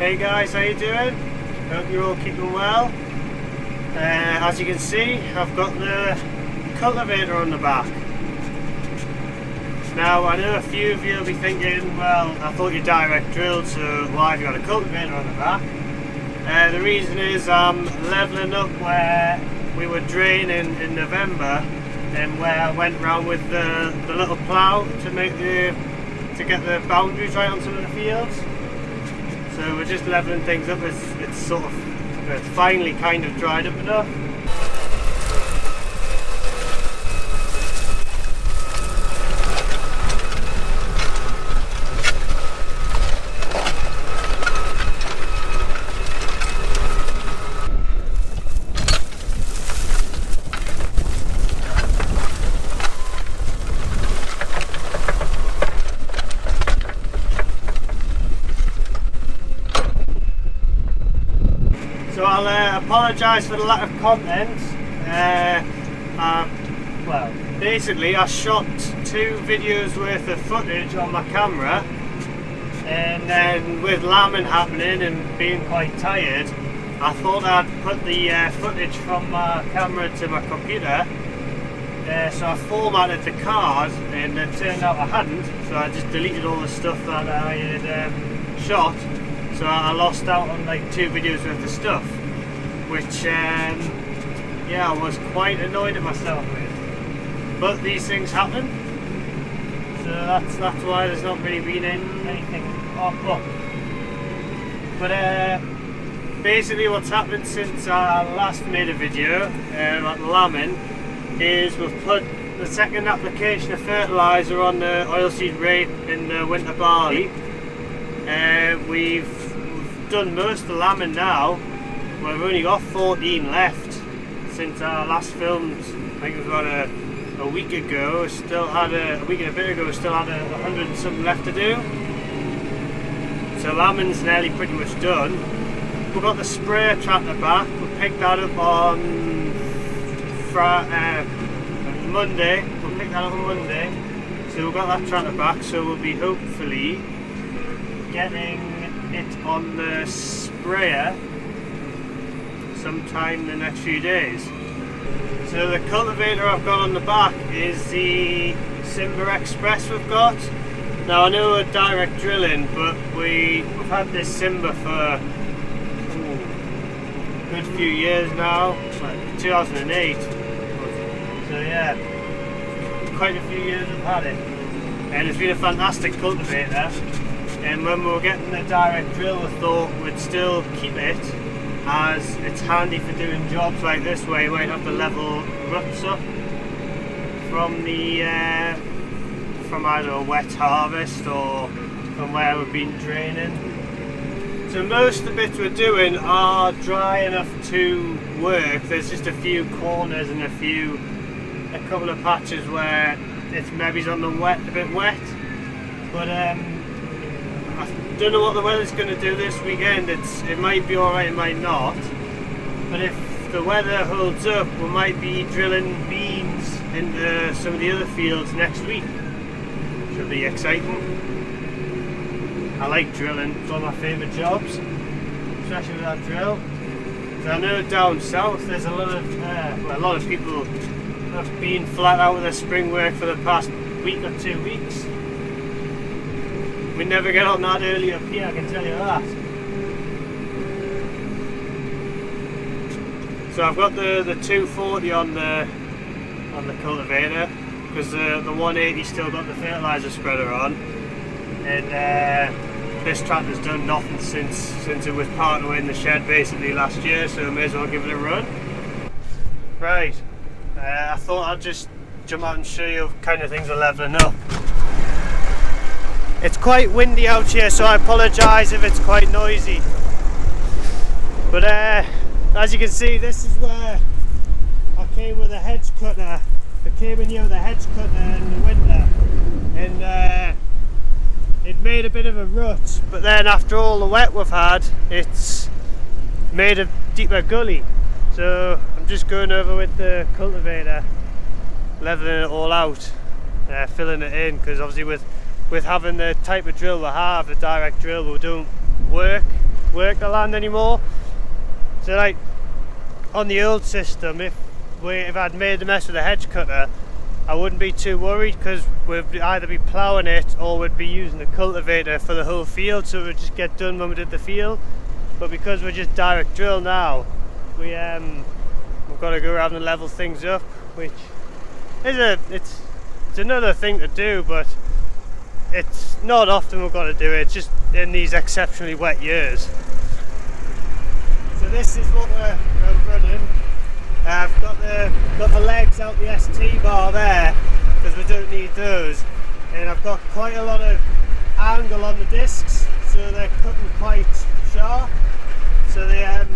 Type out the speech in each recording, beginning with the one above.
Hey guys, how you doing? Hope you're all keeping well. As you can see, I've got the cultivator on the back. Now I know a few of you will be thinking, well, I thought you direct drilled, so why have you got a cultivator on the back? The reason is I'm levelling up where we were draining in November, and where I went round with the little plough to get the boundaries right on some of the fields. So we're just levelling things up. It's sort of finally kind of dried up enough. So I'll apologise for the lack of content. Well, basically I shot 2 videos worth of footage on my camera, and then with lambing happening and being quite tired, I thought I'd put the footage from my camera to my computer. So I formatted the card, and it turned out I hadn't, so I just deleted all the stuff that I had shot. So I lost out on like 2 videos worth of stuff, which yeah, I was quite annoyed at myself with. But these things happen, so that's why there's not really been anything up. But basically what's happened since I last made a video about lambing is we've put the second application of fertiliser on the oilseed rape in the winter barley. We've done most of the lambing now. We've only got 14 left since I last filmed. I think it was about a week ago. A week and a bit ago, we still had 100 and something left to do. So lambing's nearly pretty much done. We've got the sprayer tractor back. We picked that up on Monday. We'll pick that up on Monday. So we've got that tractor back. So we'll be hopefully getting it on the sprayer sometime in the next few days. So the cultivator I've got on the back is the Simba Express we've got. Now I know we're direct drilling, but we've had this Simba for a good few years now, like 2008. So yeah, quite a few years we've had it, and it's been a fantastic cultivator. And when we were getting the direct drill, we thought we'd still keep it, as it's handy for doing jobs like this where you won't have to level ruts up from either a wet harvest or from where we've been draining. So most of the bits we're doing are dry enough to work. There's just a few corners and a couple of patches where it's maybe on the a bit wet. But I don't know what the weather's going to do this weekend. It might be alright, it might not. But if the weather holds up, we might be drilling beans into some of the other fields next week. Should be exciting. I like drilling, it's one of my favourite jobs, especially with that drill. So I know down south there's a lot of people have been flat out with their spring work for the past week or 2 weeks. We never get on that early up here, I can tell you that. So I've got the 240 on the cultivator, because the 180 still got the fertiliser spreader on, and this tractor's done nothing since it was parked away in the shed basically last year, so I may as well give it a run. Right, I thought I'd just jump out and show you what kind of things are levelling up. It's quite windy out here, so I apologise if it's quite noisy. But as you can see, this is where I came with a hedge cutter. I came in here with a hedge cutter in the winter, and it made a bit of a rut. But then after all the wet we've had, it's made a deeper gully. So I'm just going over with the cultivator, levelling it all out, filling it in, because obviously with having the type of drill we have, the direct drill, we don't work work the land anymore. So like on the old system, if I'd made the mess with a hedge cutter, I wouldn't be too worried, because we'd either be ploughing it or we'd be using the cultivator for the whole field, so it would just get done when we did the field. But because we're just direct drill now, we've got to go around and level things up, which is it's another thing to do, but it's not often we've got to do it. It's just in these exceptionally wet years. So this is what we're running. I've got the legs out the ST bar there, because we don't need those, and I've got quite a lot of angle on the discs, so they're cutting quite sharp, so they're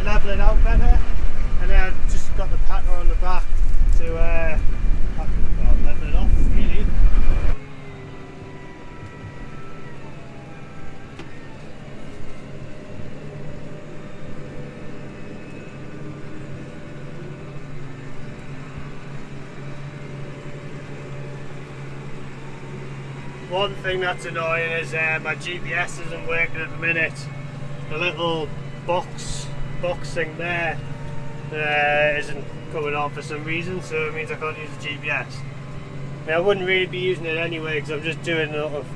levelling out better. And then I've just got the packer on the back to level it off, really. One thing that's annoying is my GPS isn't working at the minute. The little box thing there isn't coming on for some reason, so it means I can't use the GPS. Now, I wouldn't really be using it anyway, because I'm just doing a lot of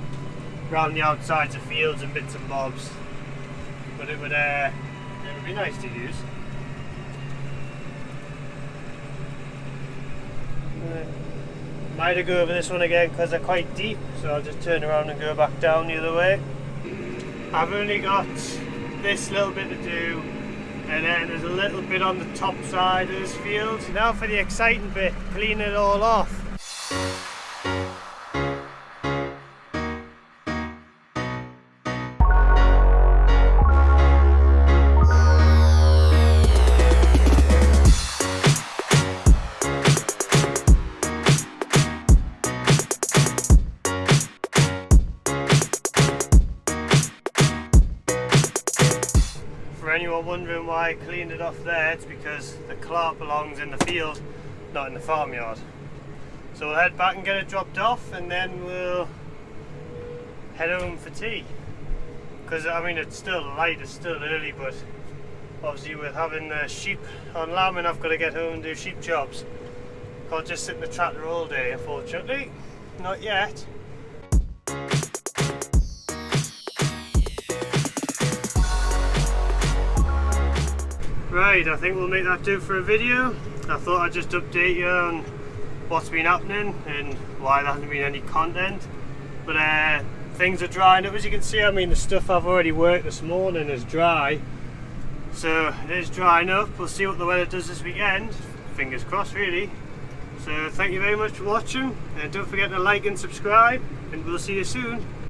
around the outsides of fields and bits and bobs. But it would be nice to use. Might have go over this one again because they're quite deep, so I'll just turn around and go back down the other way. I've only got this little bit to do, and then there's a little bit on the top side of this field. Now for the exciting bit, clean it all off. For anyone wondering why I cleaned it off there, it's because the cart belongs in the field, not in the farmyard. So we'll head back and get it dropped off, and then we'll head home for tea. Because I mean, it's still light, it's still early, but obviously with having the sheep on lambing, I've got to get home and do sheep jobs. Can't just sit in the tractor all day, unfortunately. Not yet. Right, I think we'll make that do for a video. I thought I'd just update you on what's been happening and why there hasn't been any content. But things are drying up, as you can see. I mean, the stuff I've already worked this morning is dry. So it is drying up. We'll see what the weather does this weekend. Fingers crossed, really. So thank you very much for watching, and don't forget to like and subscribe, and we'll see you soon.